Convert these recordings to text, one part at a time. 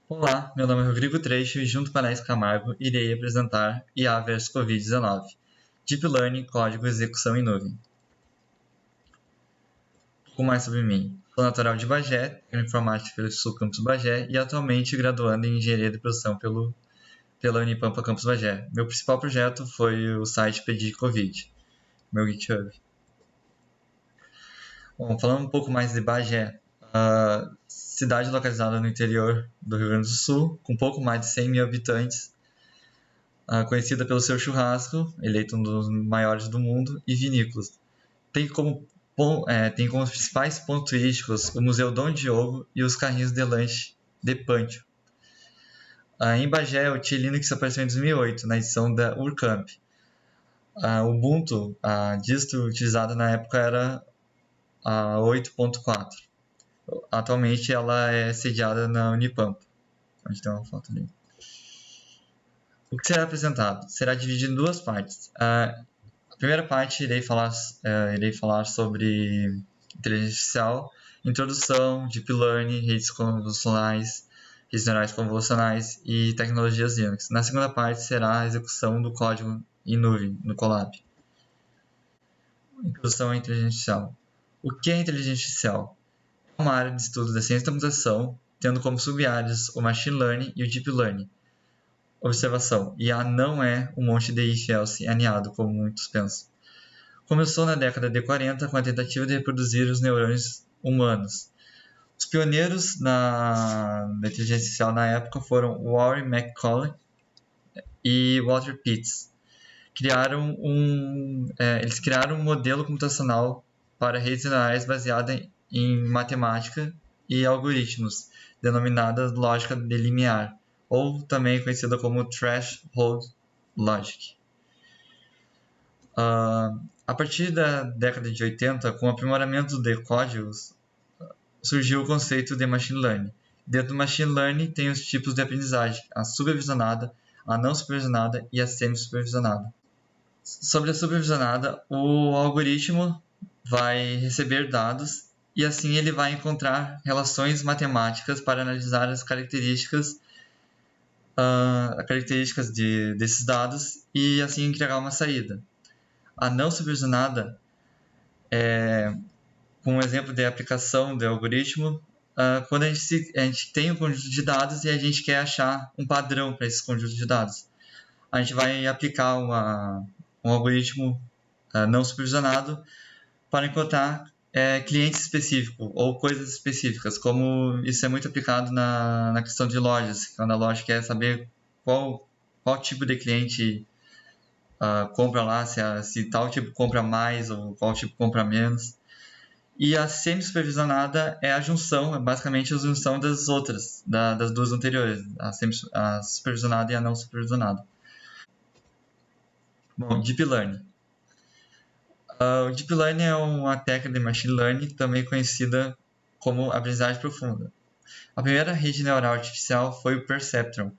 Olá, meu nome é Rodrigo Treixo e junto com a Anaís Camargo irei apresentar IA vs Covid-19, Deep Learning, Código e Execução em Nuvem. Um pouco mais sobre mim. Sou natural de Bagé, técnico informática pelo Sul Campus Bagé e atualmente graduando em Engenharia de Produção pela Unipampa Campus Bagé. Meu principal projeto foi o site Pedir Covid, meu GitHub. Bom, falando um pouco mais de Bagé, cidade localizada no interior do Rio Grande do Sul, com pouco mais de 100 mil habitantes, conhecida pelo seu churrasco, eleito um dos maiores do mundo, e vinícolas. Tem como os principais pontos turísticos o Museu Dom Diogo e os carrinhos de lanche de Pancho. Em Bagé, o Tia Linux apareceu em 2008, na edição da Urcamp. O Ubuntu, a distro utilizada na época, era a 8.4. Atualmente ela é sediada na Unipampa. Onde tem uma foto ali. O que será apresentado? Será dividido em duas partes. A primeira parte irei falar sobre inteligência artificial, introdução, deep learning, redes neurais convolucionais e tecnologias Linux. Na segunda parte será a execução do código em nuvem, no Colab. Introdução à inteligência artificial. O que é inteligência artificial? É uma área de estudo da ciência da computação, tendo como sub-áreas o machine learning e o deep learning. Observação: IA não é um monte de if-else aninhado, como muitos pensam. Começou na década de 40 com a tentativa de reproduzir os neurônios humanos. Os pioneiros da inteligência artificial na época foram Warren McCollum e Walter Pitts. Eles criaram um modelo computacional para redes neurais baseada em matemática e algoritmos, denominada lógica de limiar, ou também conhecida como Threshold Logic. A partir da década de 80, com o aprimoramento de códigos, surgiu o conceito de Machine Learning. Dentro do Machine Learning tem os tipos de aprendizagem: a supervisionada, a não supervisionada e a semi-supervisionada. Sobre a supervisionada, o algoritmo vai receber dados e assim ele vai encontrar relações matemáticas para analisar as características desses dados e assim criar uma saída. A não supervisionada com um exemplo de aplicação de algoritmo, quando a gente tem um conjunto de dados e a gente quer achar um padrão para esse conjunto de dados. A gente vai aplicar um algoritmo não supervisionado para encontrar clientes específicos ou coisas específicas, como isso é muito aplicado na questão de lojas, quando a loja quer saber qual tipo de cliente compra lá, se tal tipo compra mais ou qual tipo compra menos. E a semi-supervisionada é a junção, é basicamente a junção das outras, das duas anteriores, a supervisionada e a não supervisionada. Bom, Deep Learning. O Deep Learning é uma técnica de Machine Learning também conhecida como aprendizagem profunda. A primeira rede neural artificial foi o Perceptron,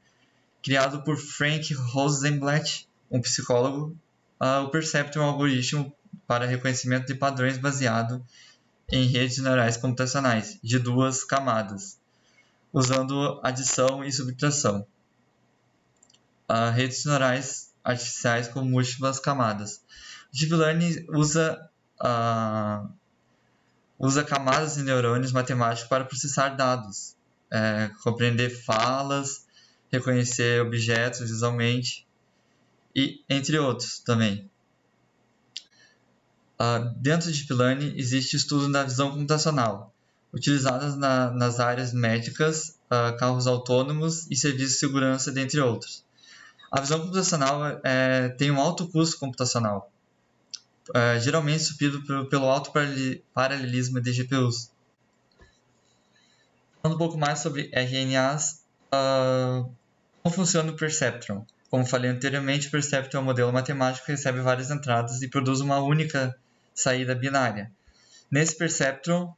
criado por Frank Rosenblatt, um psicólogo. O Perceptron é um algoritmo para reconhecimento de padrões baseado em redes neurais computacionais de duas camadas, usando adição e subtração. Redes neurais artificiais com múltiplas camadas. O Deep Learning usa camadas de neurônios matemáticos para processar dados, compreender falas, reconhecer objetos visualmente, e entre outros também. Dentro de Deep Learning existe o estudo da visão computacional, utilizadas nas áreas médicas, carros autônomos e serviços de segurança, dentre outros. A visão computacional tem um alto custo computacional, geralmente suprido pelo alto paralelismo de GPUs. Falando um pouco mais sobre RNAs, como funciona o Perceptron? Como falei anteriormente, o Perceptron é um modelo matemático que recebe várias entradas e produz uma única saída binária. Nesse Perceptron,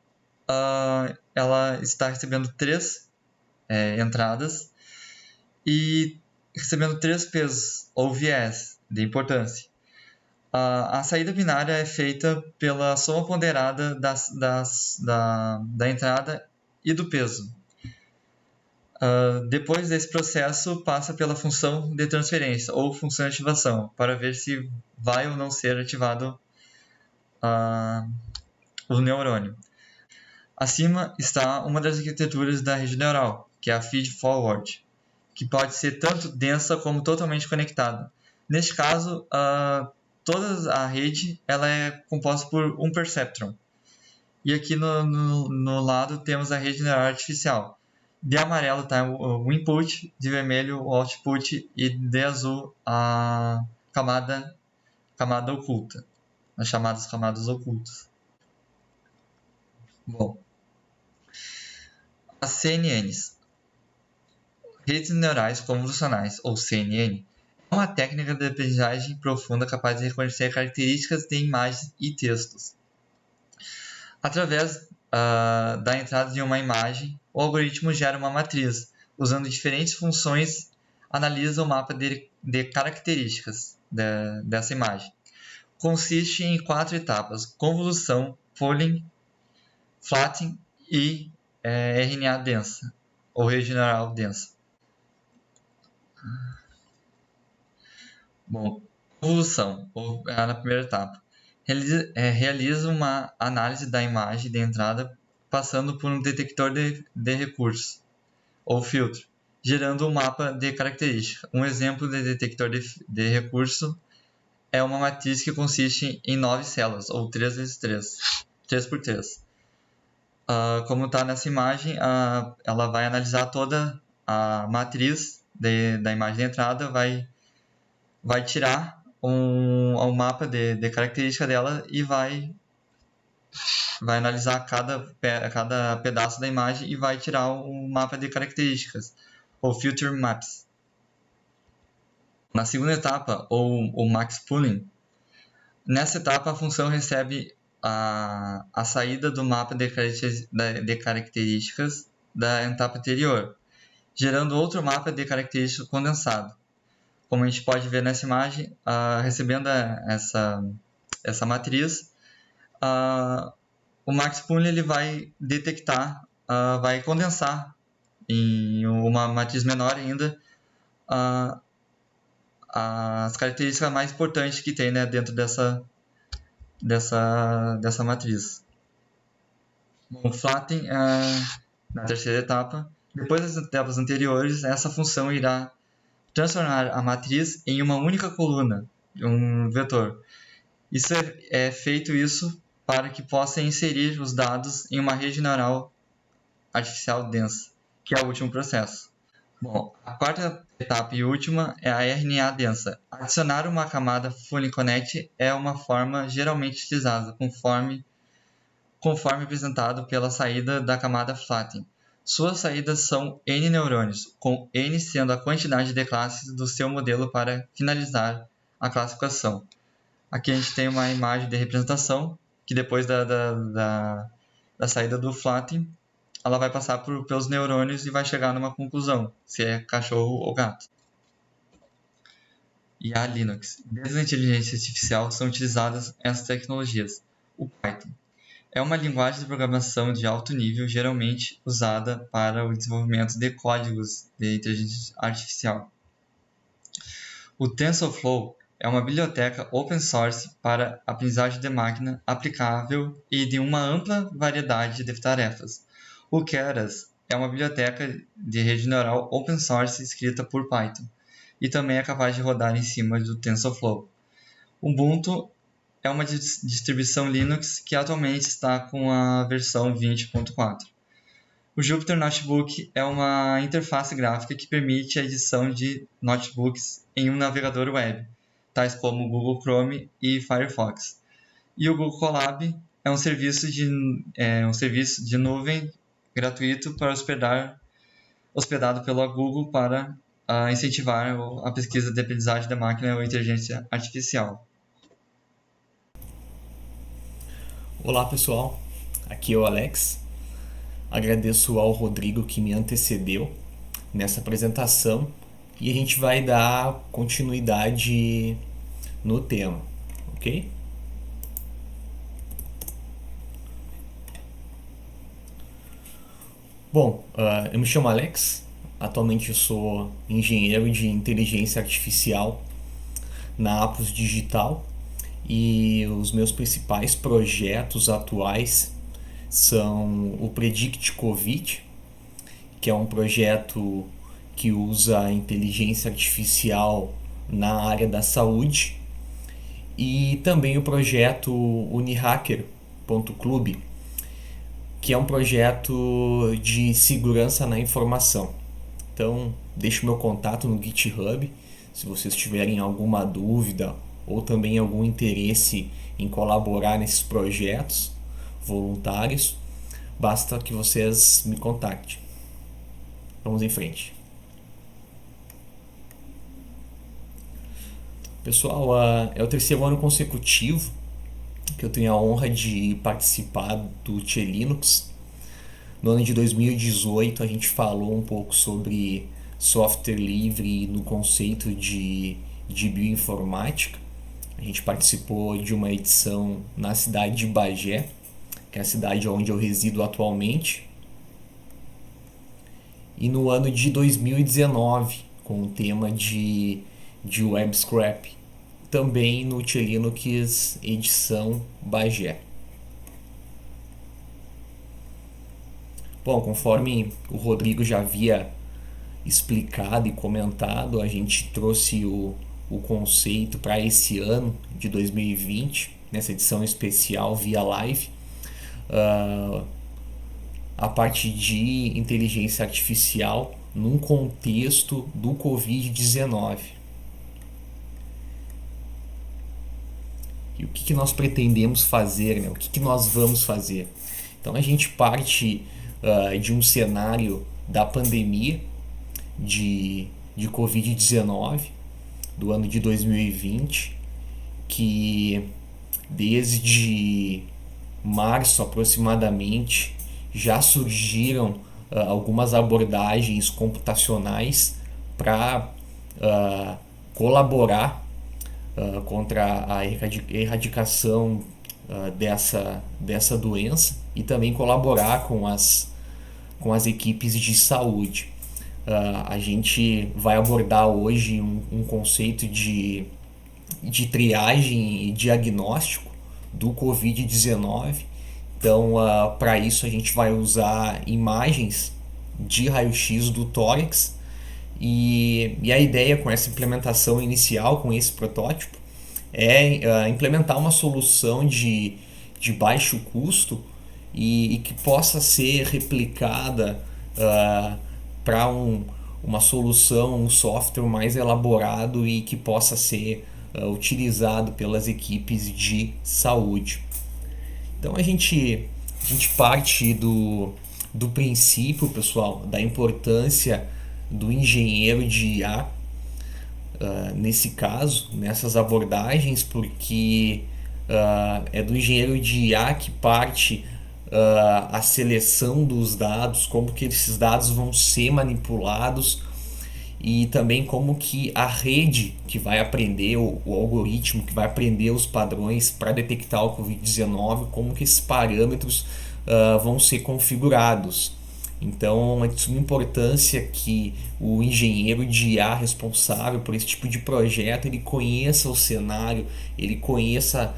ela está recebendo 3 entradas e recebendo 3 pesos, ou viés, de importância. A saída binária é feita pela soma ponderada da entrada e do peso. Depois desse processo, passa pela função de transferência ou função de ativação, para ver se vai ou não ser ativado o neurônio. Acima está uma das arquiteturas da rede neural, que é a feed-forward, que pode ser tanto densa como totalmente conectada. Neste caso, toda a rede ela é composta por um perceptron. E aqui no lado temos a rede neural artificial. De amarelo está o input, de vermelho o output e de azul a camada oculta, as chamadas camadas ocultas. Bom, as CNNs, redes neurais convolucionais, ou CNN, é uma técnica de aprendizagem profunda capaz de reconhecer características de imagens e textos. Através da entrada de uma imagem, o algoritmo gera uma matriz, usando diferentes funções, analisa o mapa de características dessa imagem. Consiste em 4 etapas: convolução, pooling, flattening e RNA densa, ou rede neural densa. Bom, convolução, na primeira etapa. Realiza uma análise da imagem de entrada passando por um detector de recursos, ou filtro, gerando um mapa de características. Um exemplo de detector de recurso é uma matriz que consiste em 9 células, ou 3x3, 3x3. Como está nessa imagem, ela vai analisar toda a matriz da imagem de entrada, vai tirar um mapa de característica dela e vai analisar cada pedaço da imagem e vai tirar um mapa de características, ou filter maps. Na segunda etapa, ou o max pooling, nessa etapa a função recebe a saída do mapa de características da etapa anterior, gerando outro mapa de características condensado. Como a gente pode ver nessa imagem, recebendo essa matriz, o max pooling ele vai detectar, vai condensar em uma matriz menor ainda as características mais importantes que tem, né, dentro dessa matriz. Bom, flattening na terceira etapa. Depois das etapas anteriores, essa função irá transformar a matriz em uma única coluna, um vetor. Isso é feito para que possa inserir os dados em uma rede neural artificial densa, que é o último processo. Bom, a quarta etapa e última é a RNA densa. Adicionar uma camada Fully Connect é uma forma geralmente utilizada, conforme apresentado pela saída da camada flattening. Suas saídas são N neurônios, com N sendo a quantidade de classes do seu modelo para finalizar a classificação. Aqui a gente tem uma imagem de representação, que depois da saída do flattening, ela vai passar pelos neurônios e vai chegar numa conclusão, se é cachorro ou gato. E a Linux. Desde a inteligência artificial são utilizadas essas tecnologias. O Python é uma linguagem de programação de alto nível geralmente usada para o desenvolvimento de códigos de inteligência artificial. O TensorFlow é uma biblioteca open source para aprendizagem de máquina aplicável e de uma ampla variedade de tarefas. O Keras é uma biblioteca de rede neural open source escrita por Python e também é capaz de rodar em cima do TensorFlow. Ubuntu é uma distribuição Linux que atualmente está com a versão 20.4. O Jupyter Notebook é uma interface gráfica que permite a edição de notebooks em um navegador web, tais como o Google Chrome e Firefox. E o Google Colab é um serviço de nuvem gratuito para hospedado pela Google para incentivar a pesquisa de aprendizagem da máquina ou inteligência artificial. Olá pessoal, aqui é o Alex. Agradeço ao Rodrigo que me antecedeu nessa apresentação e a gente vai dar continuidade no tema, ok? Bom, eu me chamo Alex, Atualmente eu sou engenheiro de inteligência artificial na Apus Digital e os meus principais projetos atuais são o Predict Covid, que é um projeto que usa a inteligência artificial na área da saúde, e também o projeto Unihacker.club, que é um projeto de segurança na informação. Então, deixo meu contato no GitHub, se vocês tiverem alguma dúvida ou também algum interesse em colaborar nesses projetos voluntários, basta que vocês me contactem. Vamos em frente. Pessoal, é o terceiro ano consecutivo que eu tenho a honra de participar do Tchê Linux. No ano de 2018 a gente falou um pouco sobre software livre no conceito de bioinformática. A gente participou de uma edição na cidade de Bagé, que é a cidade onde eu resido atualmente. E no ano de 2019, com o tema de Web Scrap, também no Tchê Linux edição Bagé. Bom, conforme o Rodrigo já havia explicado e comentado, a gente trouxe o conceito para esse ano de 2020, nessa edição especial via live, a parte de inteligência artificial num contexto do Covid-19. E o que nós pretendemos fazer, né? O que nós vamos fazer? Então a gente parte de um cenário da pandemia de Covid-19 do ano de 2020, que desde março aproximadamente já surgiram algumas abordagens computacionais para colaborar contra a erradicação dessa doença e também colaborar com as equipes de saúde. A gente vai abordar hoje um conceito de triagem e diagnóstico do Covid-19. Então, para isso a gente vai usar imagens de raio-x do tórax, e a ideia com essa implementação inicial, com esse protótipo, é implementar uma solução de baixo custo e que possa ser replicada para uma solução, um software mais elaborado e que possa ser utilizado pelas equipes de saúde. Então a gente parte do princípio, pessoal, da importância do engenheiro de IA nesse caso, nessas abordagens, porque é do engenheiro de IA que parte a seleção dos dados, como que esses dados vão ser manipulados e também como que a rede que vai aprender, o algoritmo que vai aprender os padrões para detectar o Covid-19, como que esses parâmetros vão ser configurados. Então é de suma importância que o engenheiro de IA responsável por esse tipo de projeto ele conheça o cenário, ele conheça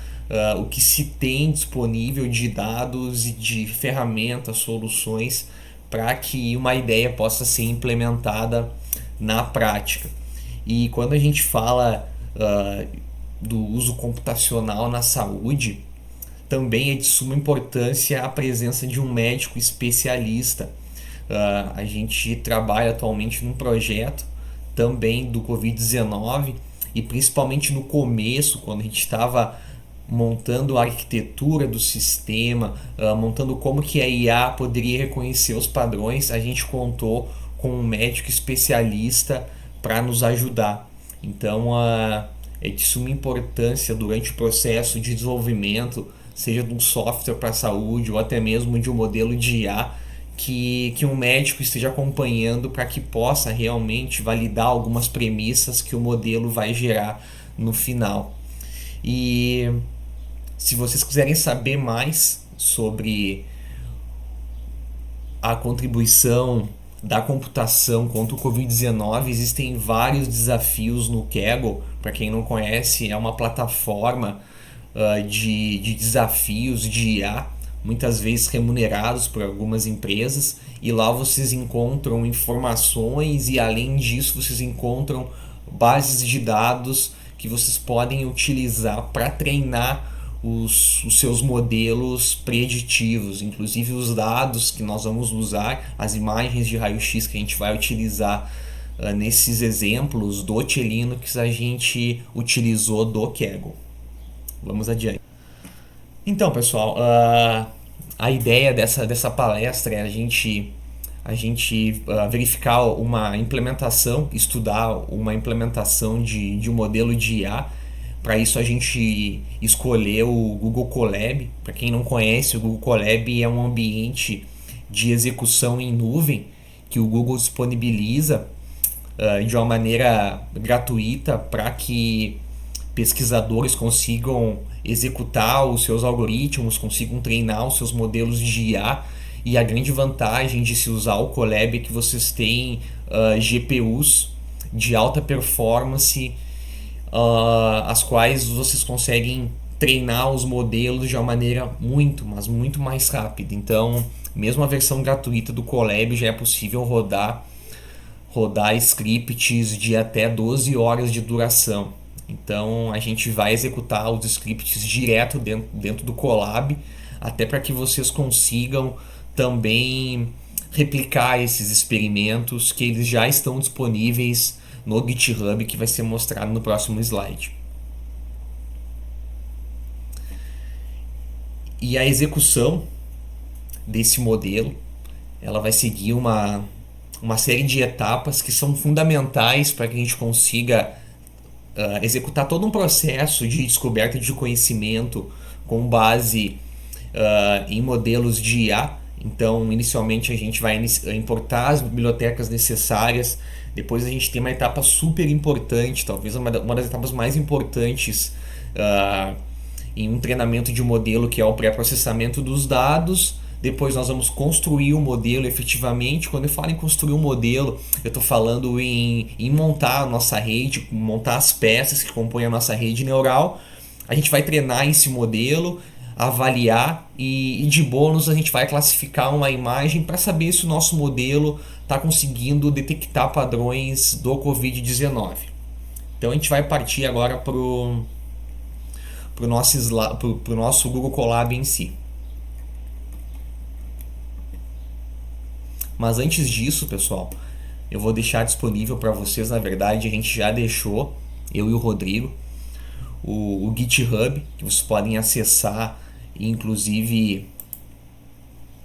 o que se tem disponível de dados e de ferramentas, soluções para que uma ideia possa ser implementada na prática. E quando a gente fala do uso computacional na saúde, também é de suma importância a presença de um médico especialista. A gente trabalha atualmente num projeto também do Covid-19 e principalmente no começo, quando a gente estava montando a arquitetura do sistema, montando como que a IA poderia reconhecer os padrões, a gente contou com um médico especialista para nos ajudar. Então é de suma importância durante o processo de desenvolvimento, seja de um software para a saúde ou até mesmo de um modelo de IA, que um médico esteja acompanhando para que possa realmente validar algumas premissas que o modelo vai gerar no final. E se vocês quiserem saber mais sobre a contribuição da computação contra o Covid-19, existem vários desafios no Kaggle. Para quem não conhece, é uma plataforma de desafios de IA, muitas vezes remunerados por algumas empresas, e lá vocês encontram informações e, além disso, vocês encontram bases de dados que vocês podem utilizar para treinar os seus modelos preditivos, inclusive os dados que nós vamos usar, as imagens de raio-x que a gente vai utilizar nesses exemplos do T-Linux, a gente utilizou do Kaggle. Vamos adiante. Então, pessoal, a ideia dessa palestra é a gente verificar uma implementação, estudar uma implementação de um modelo de IA. Para isso a gente escolheu o Google Colab. Para quem não conhece, o Google Colab é um ambiente de execução em nuvem que o Google disponibiliza de uma maneira gratuita para que pesquisadores consigam executar os seus algoritmos, consigam treinar os seus modelos de IA. E a grande vantagem de se usar o Colab é que vocês têm GPUs de alta performance, as quais vocês conseguem treinar os modelos de uma maneira muito, mas muito mais rápida. Então, mesmo a versão gratuita do Colab já é possível rodar scripts de até 12 horas de duração. Então, a gente vai executar os scripts direto dentro do Colab, até para que vocês consigam também replicar esses experimentos, que eles já estão disponíveis no GitHub, que vai ser mostrado no próximo slide. E a execução desse modelo, ela vai seguir uma série de etapas que são fundamentais para que a gente consiga executar todo um processo de descoberta de conhecimento com base em modelos de IA. Então, inicialmente a gente vai importar as bibliotecas necessárias. Depois a gente tem uma etapa super importante, talvez uma das etapas mais importantes em um treinamento de modelo, que é o pré-processamento dos dados. Depois nós vamos construir o modelo efetivamente. Quando eu falo em construir um modelo, eu estou falando em montar a nossa rede, montar as peças que compõem a nossa rede neural. A gente vai treinar esse modelo, avaliar e de bônus a gente vai classificar uma imagem para saber se o nosso modelo está conseguindo detectar padrões do Covid-19. Então a gente vai partir agora para o nosso Google Colab em si. Mas antes disso, pessoal, eu vou deixar disponível para vocês, na verdade a gente já deixou, eu e o Rodrigo, o GitHub, que vocês podem acessar e inclusive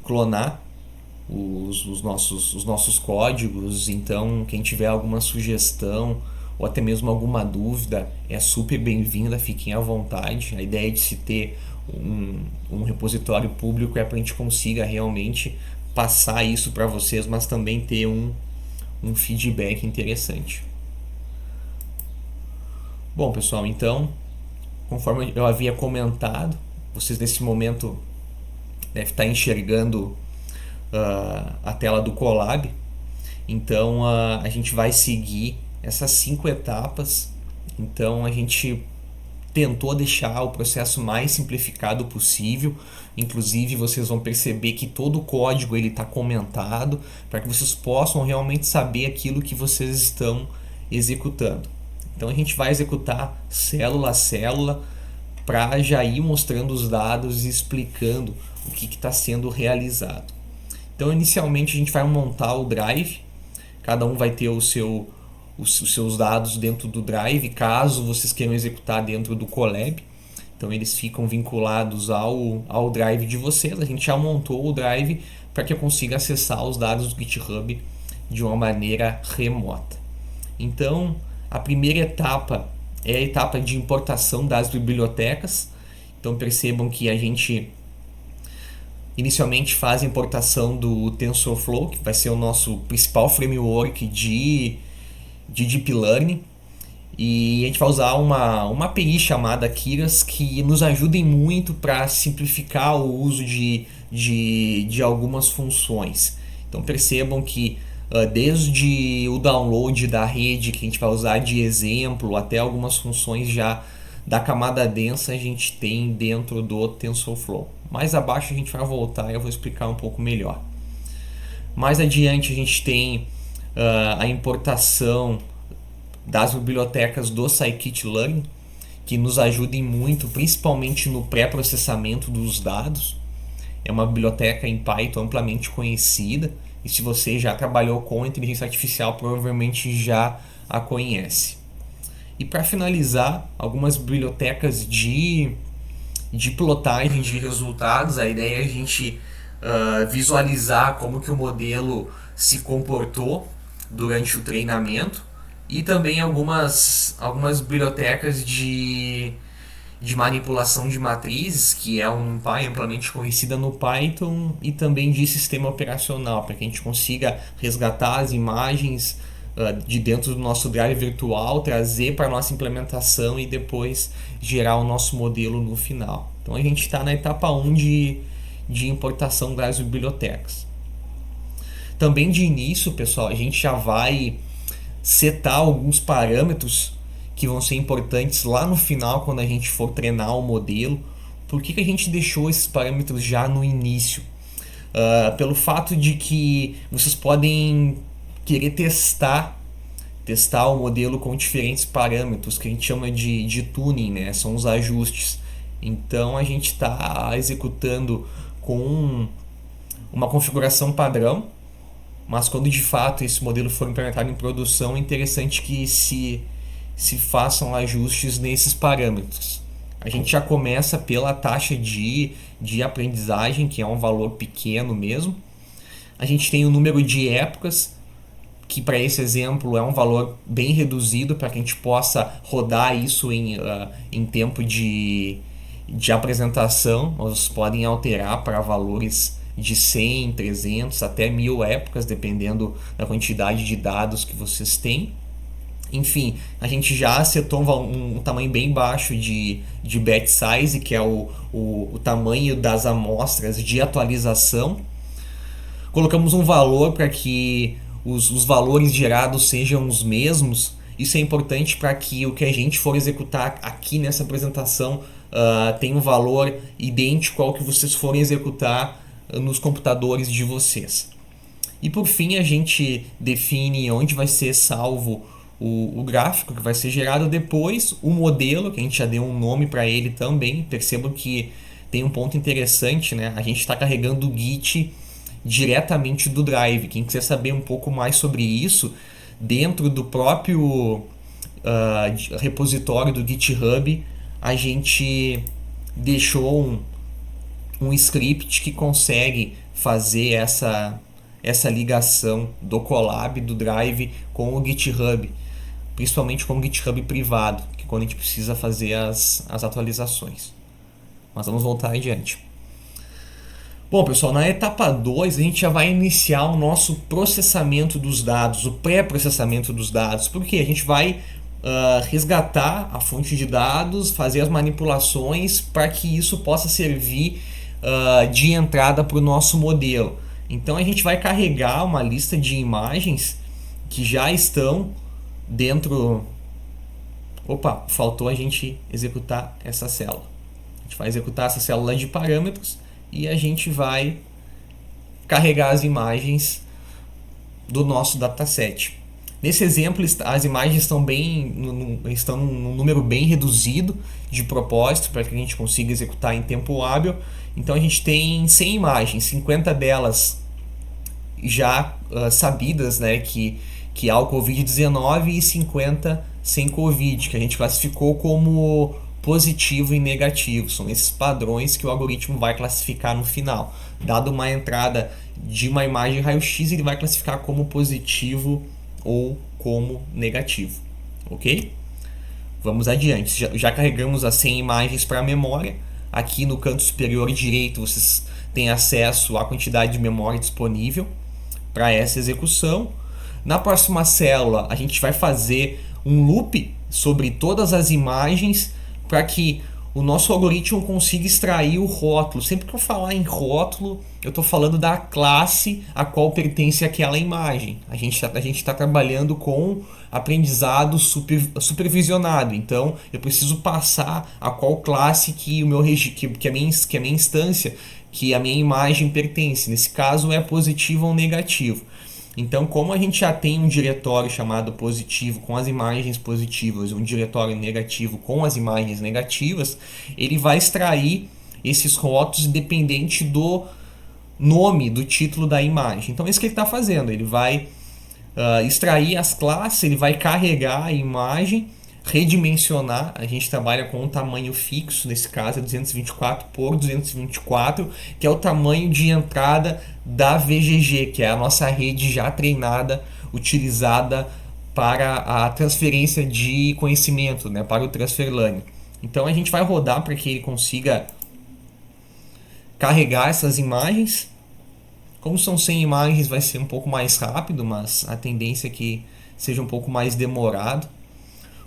clonar os nossos códigos. Então, quem tiver alguma sugestão ou até mesmo alguma dúvida é super bem-vinda, fiquem à vontade. A ideia de se ter um repositório público é para a gente consiga realmente passar isso para vocês, mas também ter um feedback interessante. Bom, pessoal, então, conforme eu havia comentado, vocês nesse momento devem estar enxergando a tela do Colab. Então a gente vai seguir essas 5 etapas. Então a gente tentou deixar o processo mais simplificado possível. Inclusive vocês vão perceber que todo o código ele está comentado para que vocês possam realmente saber aquilo que vocês estão executando. Então a gente vai executar célula a célula para já ir mostrando os dados e explicando o que está sendo realizado. Então inicialmente a gente vai montar o Drive, cada um vai ter os seus dados dentro do Drive, caso vocês queiram executar dentro do Colab. Então eles ficam vinculados ao Drive de vocês. A gente já montou o Drive para que eu consiga acessar os dados do GitHub de uma maneira remota. Então a primeira etapa é a etapa de importação das bibliotecas. Então percebam que a gente inicialmente faz a importação do TensorFlow, que vai ser o nosso principal framework de Deep Learning. E a gente vai usar uma API chamada Keras, que nos ajuda muito para simplificar o uso de algumas funções. Então percebam que desde o download da rede que a gente vai usar de exemplo até algumas funções já da camada densa a gente tem dentro do TensorFlow. Mais abaixo a gente vai voltar e eu vou explicar um pouco melhor. Mais adiante a gente tem a importação das bibliotecas do Scikit-Learn, que nos ajudem muito, principalmente no pré-processamento dos dados. É uma biblioteca em Python amplamente conhecida, e se você já trabalhou com inteligência artificial, provavelmente já a conhece. E para finalizar, algumas bibliotecas de plotagem de resultados. A ideia é a gente visualizar como que o modelo se comportou durante o treinamento, e também algumas bibliotecas de manipulação de matrizes, que é amplamente conhecida no Python, e também de sistema operacional, para que a gente consiga resgatar as imagens de dentro do nosso drive virtual, trazer para a nossa implementação e depois gerar o nosso modelo no final. Então a gente está na etapa 1 de importação das bibliotecas. Também de início, pessoal, a gente já vai setar alguns parâmetros que vão ser importantes lá no final, quando a gente for treinar o modelo. Por que a gente deixou esses parâmetros já no início? Pelo fato de que vocês podem querer testar o modelo com diferentes parâmetros, que a gente chama de tuning, né? São os ajustes. Então a gente está executando com uma configuração padrão, mas quando de fato esse modelo for implementado em produção, é interessante que se façam ajustes nesses parâmetros. A gente já começa pela taxa de aprendizagem, que é um valor pequeno mesmo. A gente tem o número de épocas, que para esse exemplo é um valor bem reduzido, para que a gente possa rodar isso em tempo de apresentação. Vocês podem alterar para valores de 100, 300, até 1000 épocas, dependendo da quantidade de dados que vocês têm. Enfim, a gente já setou um tamanho bem baixo de batch size, que é o tamanho das amostras de atualização. Colocamos um valor para que os valores gerados sejam os mesmos. Isso é importante para que o que a gente for executar aqui nessa apresentação tenha um valor idêntico ao que vocês forem executar nos computadores de vocês. E por fim, a gente define onde vai ser salvo o gráfico que vai ser gerado depois, o modelo, que a gente já deu um nome para ele também. Percebam que tem um ponto interessante, né? A gente está carregando o Git diretamente do Drive. Quem quiser saber um pouco mais sobre isso, dentro do próprio repositório do GitHub, a gente deixou um script que consegue fazer essa ligação do Colab, do Drive, com o GitHub, principalmente com o GitHub privado, que é quando a gente precisa fazer as atualizações. Mas vamos voltar adiante. Bom, pessoal, na etapa 2 a gente já vai iniciar o nosso processamento dos dados, o pré-processamento dos dados, porque a gente vai resgatar a fonte de dados, fazer as manipulações para que isso possa servir de entrada para o nosso modelo. Então a gente vai carregar uma lista de imagens que já estão dentro... Opa, faltou a gente executar essa célula. A gente vai executar essa célula de parâmetros e a gente vai carregar as imagens do nosso dataset. Nesse exemplo, as imagens estão num número bem reduzido de propósito, para que a gente consiga executar em tempo hábil. Então a gente tem 100 imagens, 50 delas já sabidas, né, que há o Covid-19, e 50 sem Covid, que a gente classificou como positivo e negativo. São esses padrões que o algoritmo vai classificar no final. Dado uma entrada de uma imagem raio-x, ele vai classificar como positivo ou como negativo. Ok? Vamos adiante. Já carregamos as 100 imagens para a memória. Aqui no canto superior direito vocês têm acesso à quantidade de memória disponível para essa execução. Na próxima célula a gente vai fazer um loop sobre todas as imagens para que o nosso algoritmo consiga extrair o rótulo. Sempre que eu falar em rótulo, eu estou falando da classe a qual pertence aquela imagem. A gente está trabalhando com aprendizado supervisionado. Então, eu preciso passar a qual classe que o meu que a minha instância, que a minha imagem pertence. Nesse caso, é positivo ou negativo. Então, como a gente já tem um diretório chamado positivo com as imagens positivas, um diretório negativo com as imagens negativas, ele vai extrair esses rótulos independente do nome, do título da imagem. Então, é isso que ele está fazendo. Ele vai extrair as classes, ele vai carregar a imagem, redimensionar. A gente trabalha com um tamanho fixo, nesse caso é 224 por 224, que é o tamanho de entrada da VGG, que é a nossa rede já treinada, utilizada para a transferência de conhecimento, né, para o transfer learning. Então a gente vai rodar para que ele consiga carregar essas imagens. Como são 100 imagens, vai ser um pouco mais rápido, mas a tendência é que seja um pouco mais demorado.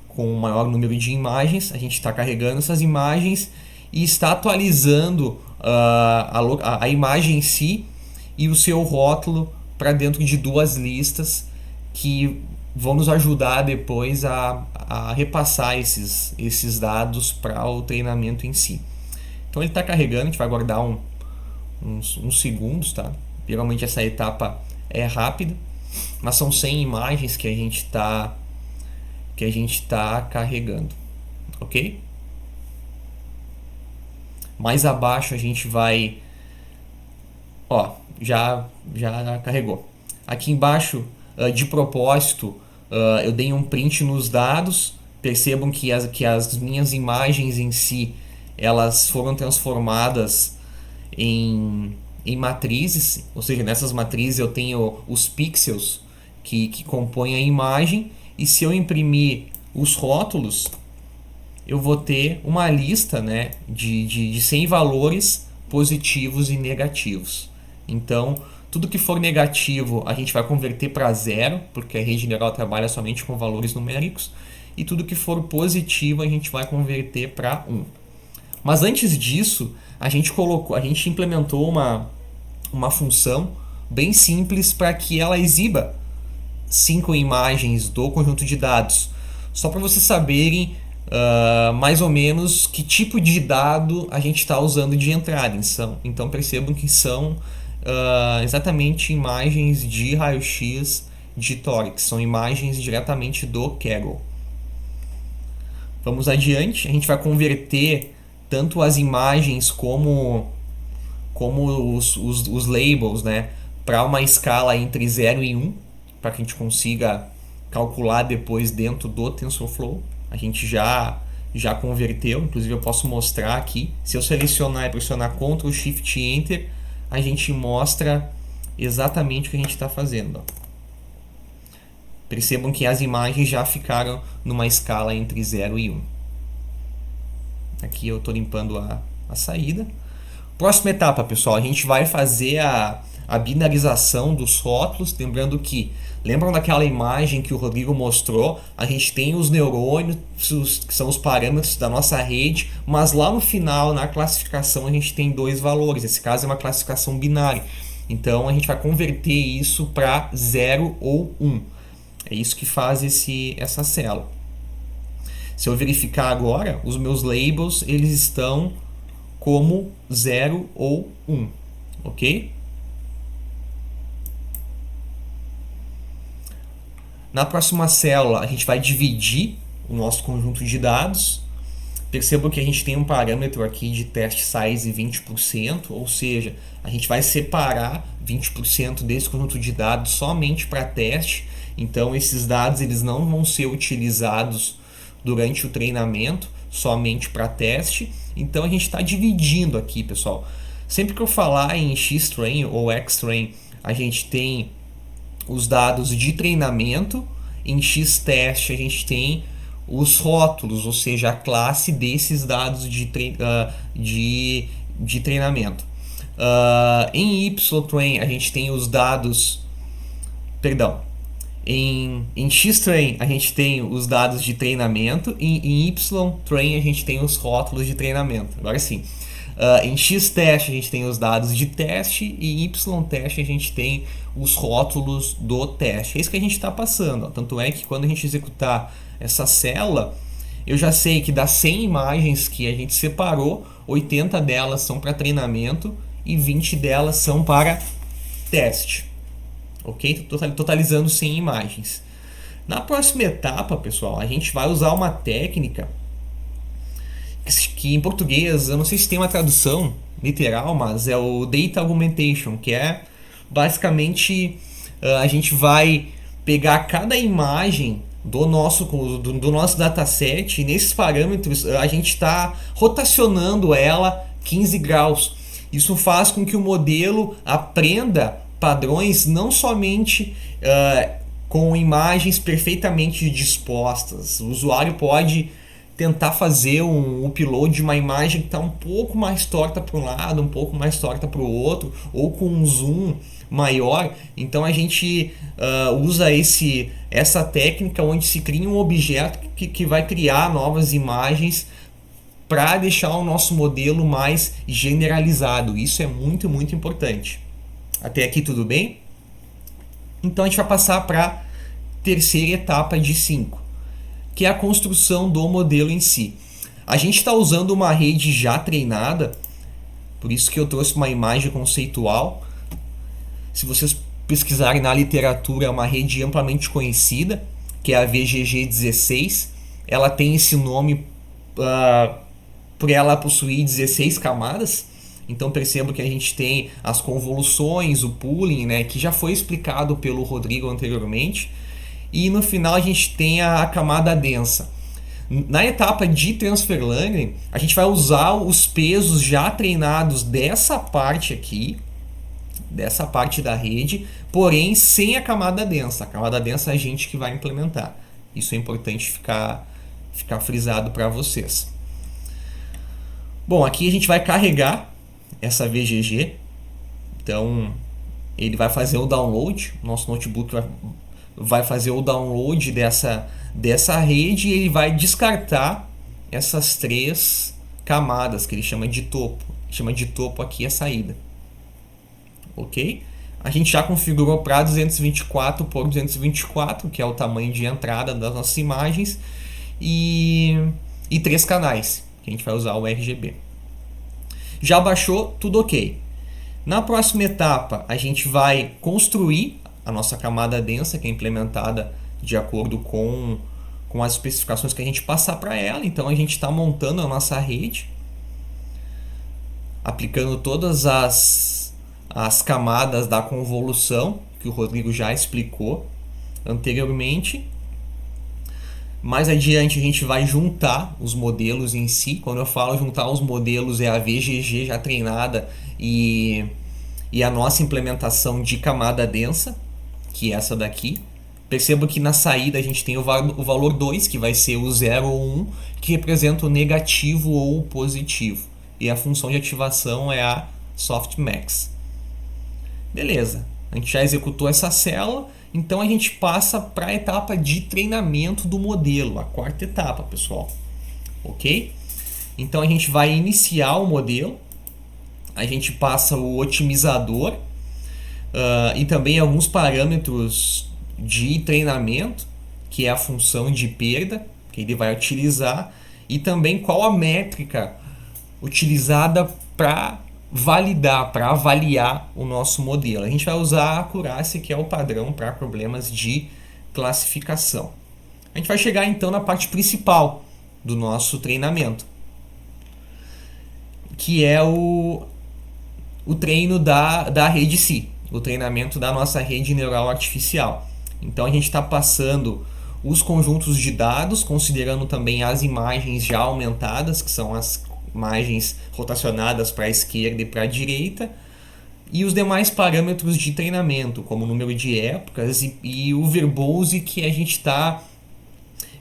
Com um maior número de imagens, a gente está carregando essas imagens e está atualizando a imagem em si e o seu rótulo para dentro de duas listas que vão nos ajudar depois a repassar esses dados para o treinamento em si. Então ele está carregando, a gente vai aguardar uns segundos, tá? Geralmente essa etapa é rápida, mas são 100 imagens que a gente está carregando, ok? Mais abaixo a gente vai, já carregou. Aqui embaixo, de propósito, eu dei um print nos dados. Percebam que as minhas imagens em si, elas foram transformadas em matrizes, ou seja, nessas matrizes eu tenho os pixels que compõem a imagem, e se eu imprimir os rótulos, eu vou ter uma lista, né, de 100 valores positivos e negativos. Então, tudo que for negativo a gente vai converter para zero, porque a rede neural trabalha somente com valores numéricos, e tudo que for positivo a gente vai converter para 1. Mas antes disso, a gente implementou uma função bem simples para que ela exiba 5 imagens do conjunto de dados, só para vocês saberem mais ou menos que tipo de dado a gente está usando de entrada. Então percebam que são exatamente imagens de raio-x de tórax, são imagens diretamente do Kaggle. Vamos adiante, a gente vai converter tanto as imagens como os labels, né, para uma escala entre 0 e 1, para que a gente consiga calcular depois dentro do TensorFlow. A gente já converteu, inclusive eu posso mostrar aqui. Se eu selecionar e pressionar Ctrl Shift Enter, a gente mostra exatamente o que a gente está fazendo. Percebam que as imagens já ficaram numa escala entre 0 e 1. Aqui eu estou limpando a saída. Próxima etapa, pessoal, a gente vai fazer a binarização dos rótulos. Lembram daquela imagem que o Rodrigo mostrou? A gente tem os neurônios, que são os parâmetros da nossa rede, mas lá no final, na classificação, a gente tem 2 valores. Nesse caso é uma classificação binária. Então a gente vai converter isso para 0 ou 1. É isso que faz essa célula. Se eu verificar agora, os meus labels eles estão como 0 ou 1, ok? Na próxima célula, a gente vai dividir o nosso conjunto de dados. Percebam que a gente tem um parâmetro aqui de test size 20%, ou seja, a gente vai separar 20% desse conjunto de dados somente para teste. Então, esses dados eles não vão ser utilizados durante o treinamento, somente para teste. Então, a gente está dividindo aqui, pessoal. Sempre que eu falar em X-Train ou X-Train, a gente tem os dados de treinamento. Em X-Test, a gente tem os rótulos, ou seja, a classe desses dados de treinamento. Em Y-Train, a gente tem os dados... Perdão. Em X-Train a gente tem os dados de treinamento e em Y-Train a gente tem os rótulos de treinamento. Agora sim, em X-Teste a gente tem os dados de teste e em Y-Teste a gente tem os rótulos do teste. É isso que a gente está passando. Ó. Tanto é que quando a gente executar essa célula, eu já sei que das 100 imagens que a gente separou, 80 delas são para treinamento e 20 delas são para teste. Ok? Totalizando 100 imagens. Na próxima etapa, pessoal, a gente vai usar uma técnica que em português, eu não sei se tem uma tradução literal, mas é o Data Augmentation, que é basicamente a gente vai pegar cada imagem do nosso dataset e nesses parâmetros a gente está rotacionando ela 15 graus. Isso faz com que o modelo aprenda padrões não somente com imagens perfeitamente dispostas. O usuário pode tentar fazer um upload de uma imagem que está um pouco mais torta para um lado, um pouco mais torta para o outro, ou com um zoom maior. Então a gente usa essa técnica onde se cria um objeto que vai criar novas imagens para deixar o nosso modelo mais generalizado. Isso é muito, muito importante. Até aqui tudo bem? Então a gente vai passar para a terceira etapa de 5, que é a construção do modelo em si. A gente está usando uma rede já treinada, por isso que eu trouxe uma imagem conceitual. Se vocês pesquisarem na literatura, é uma rede amplamente conhecida, que é a VGG16. Ela tem esse nome por ela possuir 16 camadas. Então percebo que a gente tem as convoluções, o pooling, né, que já foi explicado pelo Rodrigo anteriormente. E no final a gente tem a camada densa. Na etapa de transfer learning, a gente vai usar os pesos já treinados dessa parte aqui, dessa parte da rede, porém sem a camada densa. A camada densa é a gente que vai implementar. Isso é importante ficar frisado para vocês. Bom, aqui a gente vai carregar essa VGG. Então ele vai fazer o download. Nosso notebook vai fazer o download dessa rede e ele vai descartar essas 3 camadas que ele chama de topo. Chama de topo aqui a saída. Ok? A gente já configurou para 224 por 224, que é o tamanho de entrada das nossas imagens, e 3 canais, que a gente vai usar o RGB. Já baixou, tudo ok. Na próxima etapa, a gente vai construir a nossa camada densa, que é implementada de acordo com as especificações que a gente passar para ela. Então a gente está montando a nossa rede, aplicando todas as camadas da convolução, que o Rodrigo já explicou anteriormente. Mais adiante a gente vai juntar os modelos em si. Quando eu falo juntar os modelos, é a VGG já treinada e a nossa implementação de camada densa, que é essa daqui. Perceba que na saída a gente tem o valor 2, que vai ser o 0 ou 1, que representa o negativo ou o positivo. E a função de ativação é a softmax. Beleza, a gente já executou essa célula, então a gente passa para a etapa de treinamento do modelo, a quarta etapa, pessoal. Ok? Então a gente vai iniciar o modelo, a gente passa o otimizador e também alguns parâmetros de treinamento, que é a função de perda, que ele vai utilizar, e também qual a métrica utilizada para validar, para avaliar o nosso modelo. A gente vai usar a acurácia, que é o padrão para problemas de classificação. A gente vai chegar então na parte principal do nosso treinamento, que é o treino da rede C, o treinamento da nossa rede neural artificial. Então a gente está passando os conjuntos de dados, considerando também as imagens já aumentadas, que são as imagens rotacionadas para a esquerda e para a direita, e os demais parâmetros de treinamento, como o número de épocas e o verbose que a gente está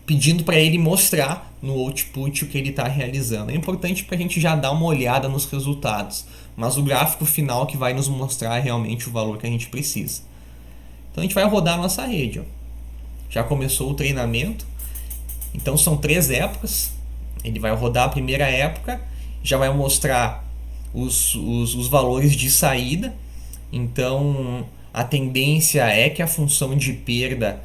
pedindo para ele mostrar no output o que ele está realizando. É importante para a gente já dar uma olhada nos resultados, mas o gráfico final que vai nos mostrar realmente o valor que a gente precisa. Então a gente vai rodar a nossa rede. Ó. já começou o treinamento. Então são 3 épocas. Ele vai rodar a primeira época, já vai mostrar os valores de saída. Então a tendência é que a função de perda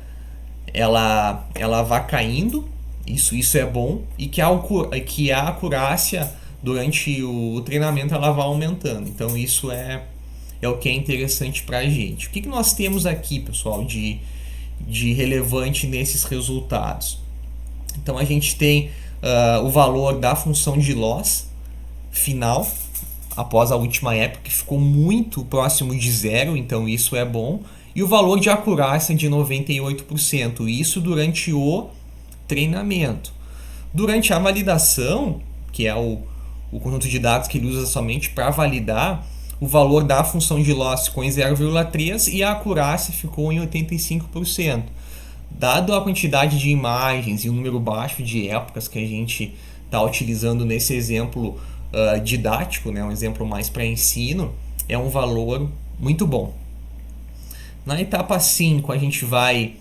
ela vá caindo. Isso é bom. E que a acurácia durante o treinamento ela vá aumentando. Então isso é o que é interessante para a gente. O que nós temos aqui, pessoal, de relevante nesses resultados? Então a gente tem o valor da função de loss final após a última época, que ficou muito próximo de zero, então isso é bom. E o valor de acurácia de 98%, isso durante o treinamento. Durante a validação, que é o conjunto de dados que ele usa somente para validar, o valor da função de loss ficou em 0,3 e a acurácia ficou em 85%. Dado a quantidade de imagens e o número baixo de épocas que a gente está utilizando nesse exemplo didático, né, um exemplo mais para ensino, é um valor muito bom. Na etapa 5, a gente vai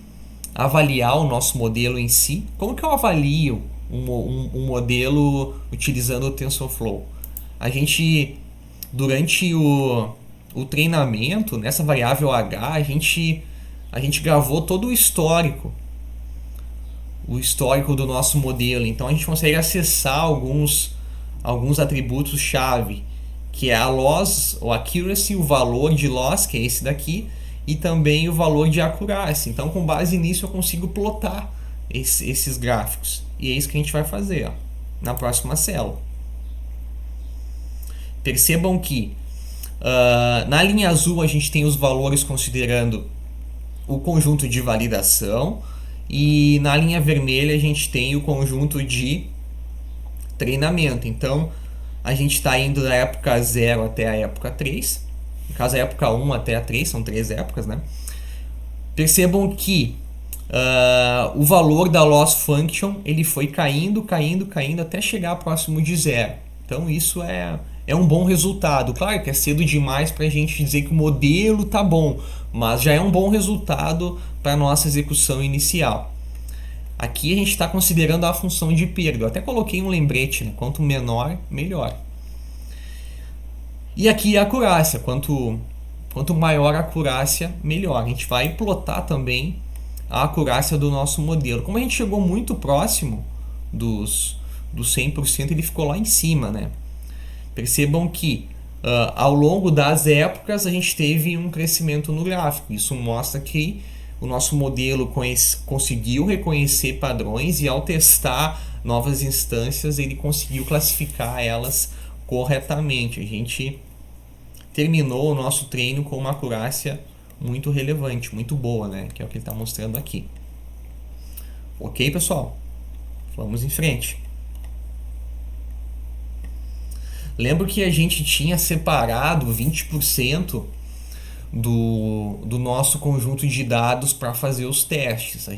avaliar o nosso modelo em si. Como que eu avalio um modelo utilizando o TensorFlow? A gente, durante o treinamento, nessa variável H, a gente gravou todo o histórico do nosso modelo. Então a gente consegue acessar alguns atributos-chave, que é a loss, ou accuracy, o valor de loss, que é esse daqui, e também o valor de acurácia. Então, com base nisso, eu consigo plotar esses gráficos. E é isso que a gente vai fazer, ó, na próxima célula. Percebam que na linha azul a gente tem os valores considerando o conjunto de validação, e na linha vermelha a gente tem o conjunto de treinamento. Então a gente está indo da época 0 até a época 3, no caso a época 1 até a 3, são 3 épocas, né? Percebam que o valor da loss function ele foi caindo até chegar próximo de zero. Então isso é um bom resultado. Claro que é cedo demais para a gente dizer que o modelo tá bom, mas já é um bom resultado para a nossa execução inicial. Aqui a gente está considerando a função de perda. Eu até coloquei um lembrete, né? Quanto menor, melhor. E aqui a acurácia. Quanto maior a acurácia, melhor. A gente vai plotar também a acurácia do nosso modelo. Como a gente chegou muito próximo dos 100%, ele ficou lá em cima, né? Percebam que ao longo das épocas a gente teve um crescimento no gráfico. Isso mostra que o nosso modelo conseguiu reconhecer padrões e ao testar novas instâncias ele conseguiu classificar elas corretamente. A gente terminou o nosso treino com uma acurácia muito relevante, muito boa, né? Que é o que ele está mostrando aqui. Ok, pessoal? Vamos em frente. Lembro que a gente tinha separado 20% do nosso conjunto de dados para fazer os testes.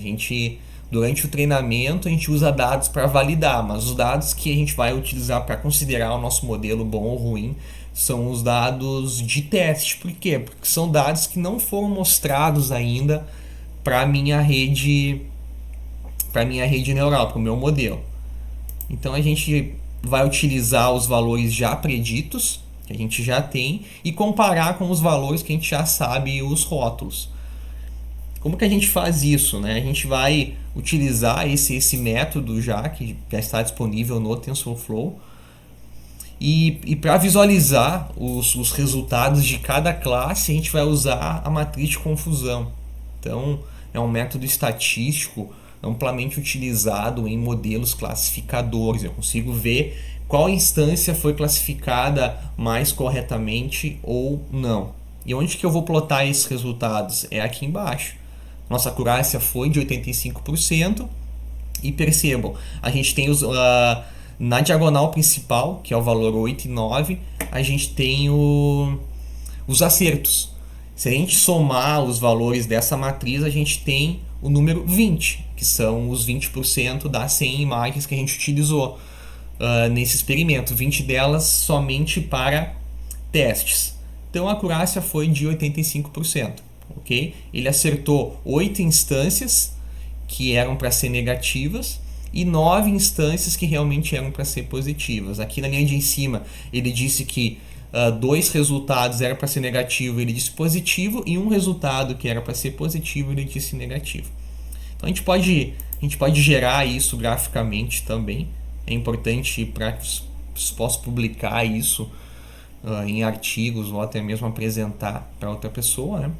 Durante o treinamento, a gente usa dados para validar, mas os dados que a gente vai utilizar para considerar o nosso modelo bom ou ruim são os dados de teste. Por quê? Porque são dados que não foram mostrados ainda para a minha rede neural, para o meu modelo. Então a gente vai utilizar os valores já preditos, que a gente já tem, e comparar com os valores que a gente já sabe, os rótulos. Como que a gente faz isso, né? A gente vai utilizar esse método que já está disponível no TensorFlow, e para visualizar os resultados de cada classe, a gente vai usar a matriz de confusão. Então, é um método estatístico amplamente utilizado em modelos classificadores. Eu consigo ver qual instância foi classificada mais corretamente ou não. E onde que eu vou plotar esses resultados? É aqui embaixo. Nossa acurácia foi de 85%. E percebam, a gente tem na diagonal principal, que é o valor 8 e 9, a gente tem os acertos. Se a gente somar os valores dessa matriz, a gente tem o número 20, que são os 20% das 100 imagens que a gente utilizou nesse experimento. 20 delas somente para testes. Então a acurácia foi de 85%. Okay? Ele acertou 8 instâncias que eram para ser negativas e 9 instâncias que realmente eram para ser positivas. Aqui na linha de em cima ele disse que 2 resultados era para ser negativo, ele disse positivo, e um resultado que era para ser positivo, ele disse negativo. Então a gente pode gerar isso graficamente também. É importante para que você possa publicar isso em artigos ou até mesmo apresentar para outra pessoa, né?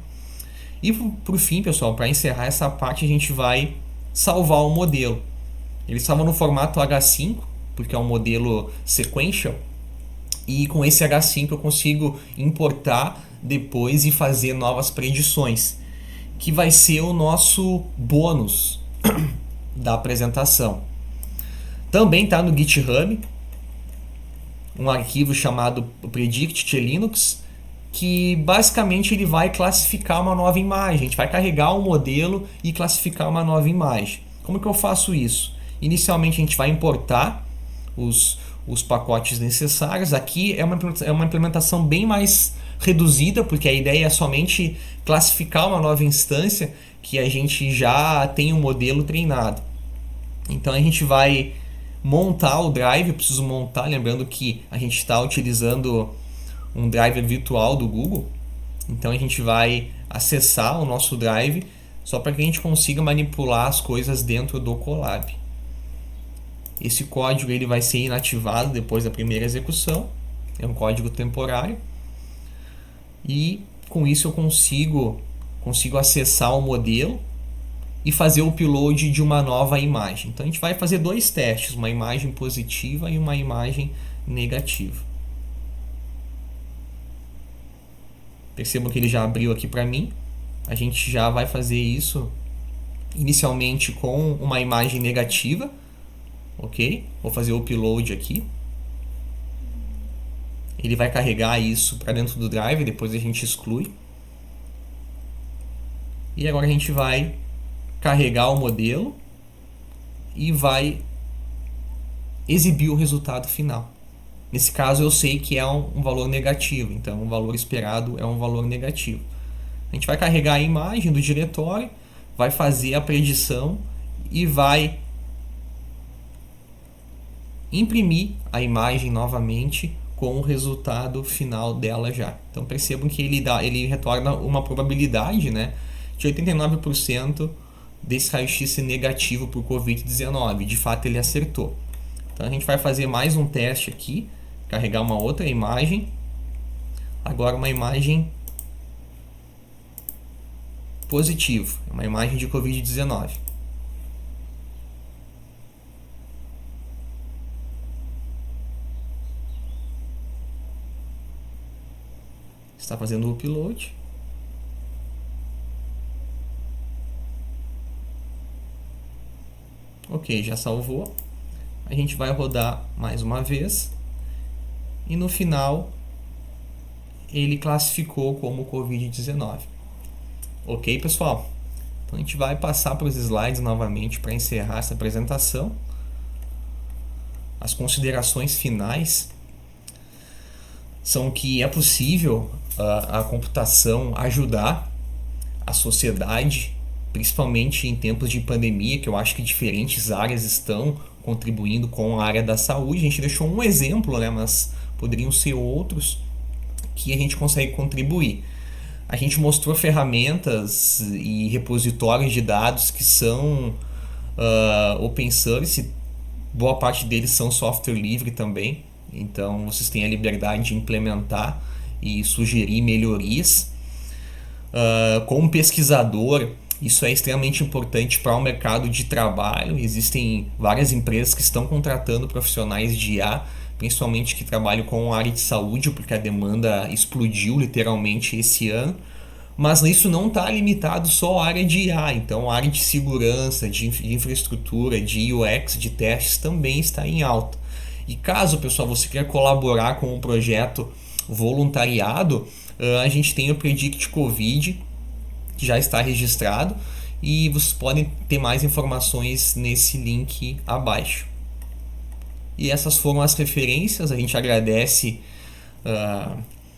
E por fim, pessoal, para encerrar essa parte, a gente vai salvar o modelo. Ele estava no formato H5, porque é um modelo sequential, e com esse H5 eu consigo importar depois e fazer novas predições, que vai ser o nosso bônus da apresentação. Também está no GitHub um arquivo chamado Predict Linux, que basicamente ele vai classificar uma nova imagem. A gente vai carregar um modelo e classificar uma nova imagem. Como que eu faço isso? Inicialmente a gente vai importar os pacotes necessários. Aqui é uma implementação bem mais reduzida, porque a ideia é somente classificar uma nova instância que a gente já tem um modelo treinado. Então a gente vai montar o drive. Eu preciso montar, lembrando que a gente está utilizando um driver virtual do Google. Então a gente vai acessar o nosso drive só para que a gente consiga manipular as coisas dentro do Colab. Esse código ele vai ser inativado depois da primeira execução. É um código temporário. E com isso eu consigo acessar o modelo e fazer o upload de uma nova imagem. Então a gente vai fazer 2 testes, uma imagem positiva e uma imagem negativa. Percebam que ele já abriu aqui para mim. A gente já vai fazer isso inicialmente com uma imagem negativa. Ok? Vou fazer o upload aqui. Ele vai carregar isso para dentro do drive, depois a gente exclui. E agora a gente vai carregar o modelo e vai exibir o resultado final. Nesse caso eu sei que é um valor negativo, então o valor esperado é um valor negativo. A gente vai carregar a imagem do diretório, vai fazer a predição e vai imprimir a imagem novamente com o resultado final dela já. Então percebam que ele retorna uma probabilidade, né, de 89% desse raio-x ser negativo por Covid-19. De fato ele acertou. Então a gente vai fazer mais um teste aqui, carregar uma outra imagem. Agora uma imagem positiva, uma imagem de Covid-19. Está fazendo o upload. Ok, já salvou. A gente vai rodar mais uma vez. E no final, ele classificou como Covid-19. Ok, pessoal? Então a gente vai passar para os slides novamente para encerrar essa apresentação. As considerações finais são que é possível a computação ajudar a sociedade, principalmente em tempos de pandemia, que eu acho que diferentes áreas estão contribuindo com a área da saúde. A gente deixou um exemplo, né, mas poderiam ser outros que a gente consegue contribuir. A gente mostrou ferramentas e repositórios de dados que são open source, boa parte deles são software livre também, então vocês têm a liberdade de implementar e sugerir melhorias. Como pesquisador, isso é extremamente importante para o mercado de trabalho. Existem várias empresas que estão contratando profissionais de IA, principalmente que trabalham com a área de saúde, porque a demanda explodiu literalmente esse ano. Mas isso não está limitado só à área de IA, então a área de segurança, de infraestrutura, de UX, de testes também está em alta. E caso, pessoal, você queira colaborar com um projeto voluntariado, a gente tem o Predict Covid, que já está registrado, e vocês podem ter mais informações nesse link abaixo. E essas foram as referências. A gente agradece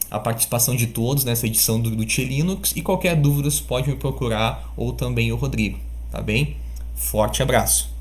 a participação de todos nessa edição do Linux, e qualquer dúvida você pode me procurar ou também o Rodrigo, tá bem? Forte abraço!